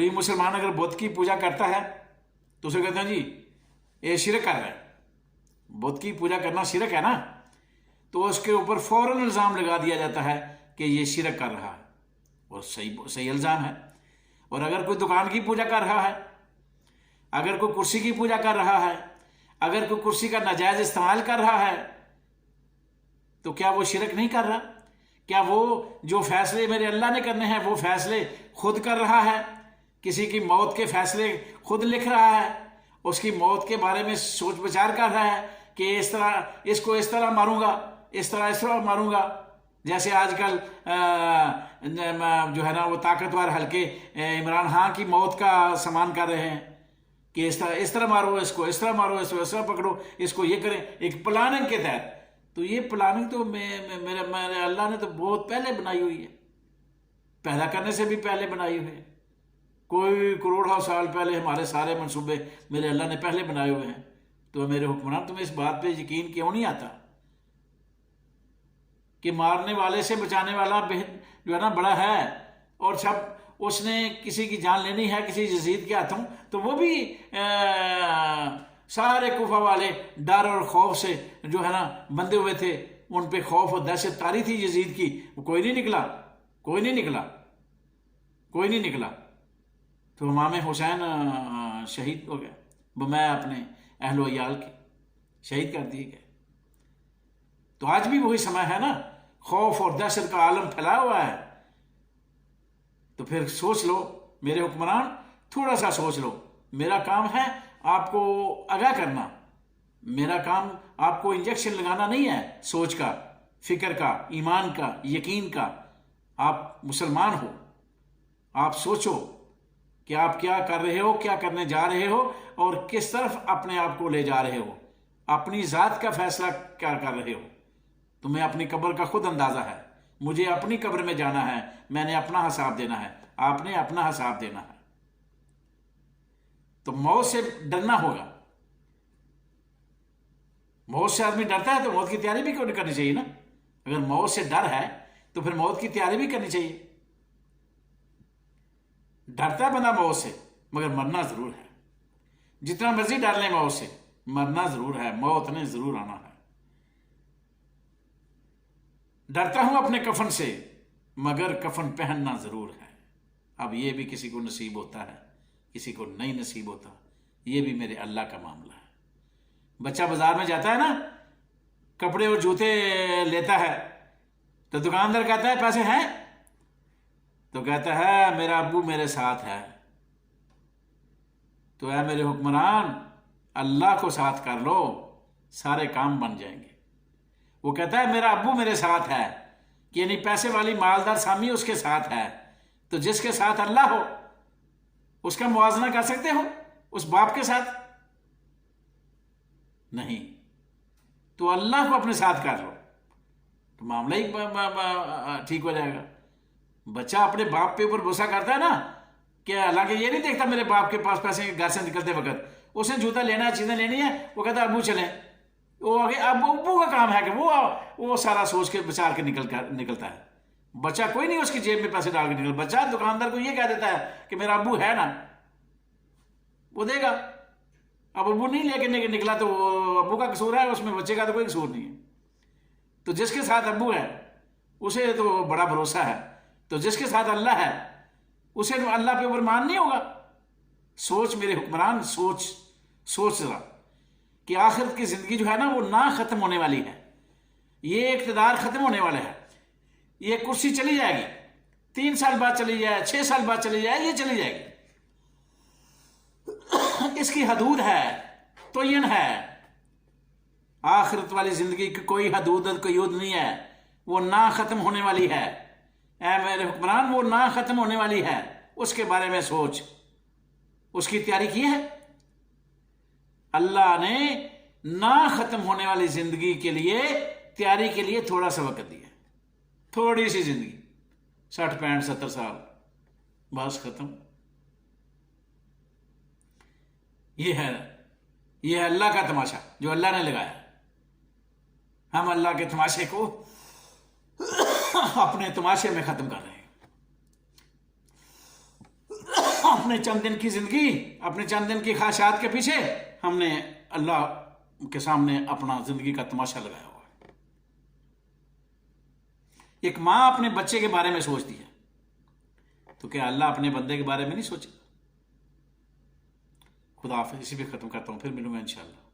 کوئی مسلمان اگر بت کی پوجا کرتا ہے تو اسے کہتے ہیں جی یہ شرک کر رہا ہے، بت کی پوجا کرنا شرک ہے نا، تو اس کے اوپر فوراً الزام لگا دیا جاتا ہے کہ یہ شرک کر رہا ہے، اور صحیح الزام ہے۔ اور اگر کوئی دکان کی پوجا کر رہا ہے، اگر کوئی کرسی کی پوجا کر رہا ہے، اگر کوئی کرسی کا ناجائز استعمال کر رہا ہے، تو کیا وہ شرک نہیں کر رہا؟ کیا وہ جو فیصلے میرے اللہ نے کرنے ہیں وہ فیصلے خود کر رہا ہے؟ کسی کی موت کے فیصلے خود لکھ رہا ہے، اس کی موت کے بارے میں سوچ بچار کر رہا ہے کہ اس کو اس طرح ماروں گا، اس طرح ماروں گا، جیسے آج کل جو ہے نا وہ طاقتور حلقے عمران خان کی موت کا سامان کر رہے ہیں کہ اس طرح مارو اس کو، اس طرح مارو اس کو، اس طرح پکڑو اس کو، یہ کریں ایک پلاننگ کے تحت۔ تو یہ پلاننگ تو میرے اللہ نے تو بہت پہلے بنائی ہوئی ہے، پیدا کرنے سے بھی پہلے بنائی ہوئی ہے، کوئی کروڑوں سال پہلے ہمارے سارے منصوبے میرے اللہ نے پہلے بنائے ہوئے ہیں۔ تو میرے حکمران تمہیں اس بات پہ یقین کیوں نہیں آتا کہ مارنے والے سے بچانے والا جو ہے نا بڑا ہے، اور جب اس نے کسی کی جان لینی ہے کسی یزید کے ہاتھوں تو وہ بھی سارے کوفہ والے ڈر اور خوف سے جو ہے نا بندھے ہوئے تھے، ان پہ خوف اور دہشت طاری تھی یزید کی، وہ کوئی نہیں نکلا۔ تو امام حسین شہید ہو گئے، بمائے اپنے اہل و عیال کے، شہید کر دیے گئے۔ تو آج بھی وہی سمے ہے نا، خوف اور دہشت کا عالم پھیلا ہوا ہے۔ تو پھر سوچ لو میرے حکمران، تھوڑا سا سوچ لو۔ میرا کام ہے آپ کو آگاہ کرنا، میرا کام آپ کو انجیکشن لگانا نہیں ہے سوچ کا، فکر کا، ایمان کا، یقین کا۔ آپ مسلمان ہو، آپ سوچو کہ آپ کیا کر رہے ہو، کیا کرنے جا رہے ہو، اور کس طرف اپنے آپ کو لے جا رہے ہو، اپنی ذات کا فیصلہ کیا کر رہے ہو۔ تمہیں اپنی قبر کا خود اندازہ ہے، مجھے اپنی قبر میں جانا ہے، میں نے اپنا حساب دینا ہے، آپ نے اپنا حساب دینا ہے۔ تو موت سے ڈرنا ہوگا، موت سے آدمی ڈرتا ہے تو موت کی تیاری بھی کرنی چاہیے نا۔ اگر موت سے ڈر ہے تو پھر موت کی تیاری بھی کرنی چاہیے۔ ڈرتا ہے بندہ موت سے، مگر مرنا ضرور ہے۔ جتنا مرضی ڈر لیں موت سے، مرنا ضرور ہے، موت نے ضرور آنا ہے۔ ڈرتا ہوں اپنے کفن سے، مگر کفن پہننا ضرور ہے۔ اب یہ بھی کسی کو نصیب ہوتا ہے، کسی کو نہیں نصیب ہوتا، یہ بھی میرے اللہ کا معاملہ ہے۔ بچہ بازار میں جاتا ہے نا، کپڑے اور جوتے لیتا ہے، تو دکاندار کہتا ہے پیسے ہیں؟ تو کہتا ہے میرا ابو میرے ساتھ ہے۔ تو اے میرے حکمران، اللہ کو ساتھ کر لو، سارے کام بن جائیں گے۔ وہ کہتا ہے میرا ابو میرے ساتھ ہے، یعنی پیسے والی مالدار سامی اس کے ساتھ ہے۔ تو جس کے ساتھ اللہ ہو اس کا موازنہ کر سکتے ہو اس باپ کے ساتھ؟ نہیں۔ تو اللہ کو اپنے ساتھ کر لو تو معاملہ ہی ٹھیک ہو جائے گا۔ بچہ اپنے باپ پہ اوپر غصہ کرتا ہے نا، کہ حالانکہ یہ نہیں دیکھتا میرے باپ کے پاس پیسے گھر سے نکلتے وقت، اس نے جوتا لینا ہے، چیزیں لینی ہے، وہ کہتا ہے ابو چلیں۔ وہ ابو کا کام ہے کہ وہ سارا سوچ کے بچار کے نکلتا ہے۔ بچہ کوئی نہیں اس کی جیب میں پیسے ڈال کے نکل، بچہ دکاندار کو یہ کہہ دیتا ہے کہ میرا ابو ہے نا، وہ دے گا۔ اب ابو نہیں لے کے نکلا تو ابو کا قصور ہے، اس میں بچے کا تو کوئی قصور نہیں ہے۔ تو جس کے ساتھ ابو ہے اسے تو بڑا بھروسہ ہے، تو جس کے ساتھ اللہ ہے اسے تو اللہ پہ اوپر مان نہیں ہوگا۔ سوچ میرے حکمران، سوچ ذرا کہ آخرت کی زندگی جو ہے نا وہ نہ ختم ہونے والی ہے، یہ اقتدار ختم ہونے والا ہے، یہ کرسی چلی جائے گی، 3 سال بعد چلی جائے، 6 سال بعد چلی جائے، یہ چلی جائے گی۔ اس کی حدود ہے، تعین ہے۔ آخرت والی زندگی کی کوئی حدود قیود نہیں ہے، وہ نہ ختم ہونے والی ہے۔ اے میرے حکمران، وہ نہ ختم ہونے والی ہے، اس کے بارے میں سوچ، اس کی تیاری کی ہے۔ اللہ نے نہ ختم ہونے والی زندگی کے لیے تیاری کے لیے تھوڑا سا وقت دیا، تھوڑی سی زندگی، 60 65 70 سال، بس ختم۔ یہ ہے اللہ کا تماشا جو اللہ نے لگایا۔ ہم اللہ کے تماشے کو اپنے تماشے میں ختم کر رہے ہیں، اپنے چند دن کی زندگی، اپنے چند دن کی خواہشات کے پیچھے ہم نے اللہ کے سامنے اپنا زندگی کا تماشا لگایا ہوا ہے۔ ایک ماں اپنے بچے کے بارے میں سوچتی ہے، تو کیا اللہ اپنے بندے کے بارے میں نہیں سوچے؟ خدا حافظ، اسی پہ ختم کرتا ہوں، پھر ملوں گا انشاءاللہ۔